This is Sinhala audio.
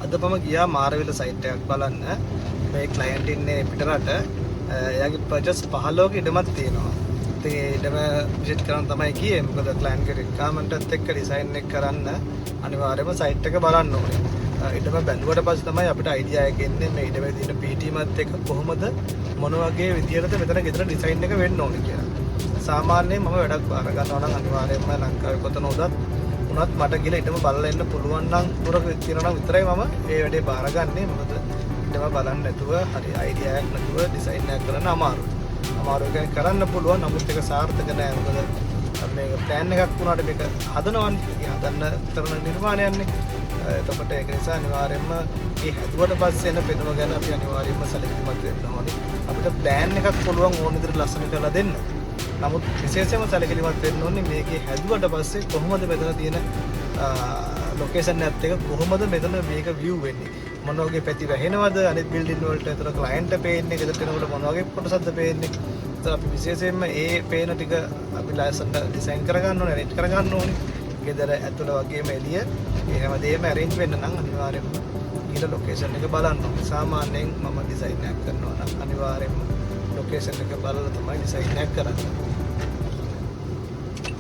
අද මම ගියා මාරවිල සයිට් එකක් බලන්න. මේ ක්ලයන්ට් ඉන්නේ පිටරට. එයාගේ පර්චේස් 15ක ඉඩමක් තියෙනවා. ඉතින් ඒ ඉඩම විසිට් කරන්න තමයි ගියේ. මොකද ක්ලයන්ට් ගේ රික්වයර්මන්ට් එකත් එක්ක ඩිසයින් එක කරන්න අනිවාර්යයෙන්ම සයිට් එක බලන්න ඕනේ. ඉඩම බැලුවට පස්සේ තමයි අපිට අයිඩියා එක එන්නේ මේ ඉඩමේ තියෙන PTමත් එක්ක කොහොමද මොන වගේ විදියටද මෙතන ගෙදර ඩිසයින් එක වෙන්න ඕනේ කියලා. සාමාන්‍යයෙන් මම වැඩක් බාර ගන්නවා නම් අනිවාර්යයෙන්ම ලංකාවේ කොතන උනත් මට ගිහලා ඉඩම බලලා එන්න පුළුවන් නම් දුරක තියෙනවා නම් විතරයි මම මේ වැඩේ බාරගන්නේ. මොකද ඉඩම බලන්න නැතුව හරි අයිඩියා එකක් නැතුව ඩිසයින් එකක් කරන්න අමාරුයි. අමාරුයි කරන්න පුළුවන් නමුත් ඒක සාර්ථක නෑ. මොකද මේක ප්ලෑන් එකක් වුණාට මේක හදනවනේ. හදන්න කරන නිර්මාණයන්නේ. එතකොට ඒක නිසා අනිවාර්යයෙන්ම මේ හැදුවට පස්සේ එන පෙනුම ගැන අපි අනිවාර්යයෙන්ම සැලකිලිමත් වෙන්න ඕනේ. අපිට ප්ලෑන් එකක් පුළුවන් ඕන විදිහට ලස්සන කරලා දෙන්න. නමුත් විශේෂයෙන්ම සැලකිලිමත් වෙන්න ඕනේ මේකේ හැදුවට පස්සේ කොහොමද මෙතන තියෙන ලොකේෂන් එකත් එක කොහොමද මෙතන මේක view වෙන්නේ. මොන වගේ පැති වැහෙනවද අනිත් බිල්ඩින් වලට එතන ක්ලයන්ට් පේන්නේ ගෙදර කෙනෙකුට මොන වගේ කොටසක්ද පේන්නේ. ඒත් අපි විශේෂයෙන්ම ඒ පේන ටික අපි ලයිසන්ට ඩිසයින් කරගන්න ඕනේ, රෙඩ් කරගන්න ඕනේ. ගෙදර ඇතුළ වගේම එළිය ඒ හැමදේම arrange වෙන්න නම් අනිවාර්යයෙන්ම ඊට ලොකේෂන් එක බලන්න ඕනේ. සාමාන්‍යයෙන් මම ඩිසයින් එකක් කරනවා නම් අනිවාර්යයෙන්ම ලොකේෂන් එක බලලා තමයි ඩිසයින් එකක් කරන්නේ.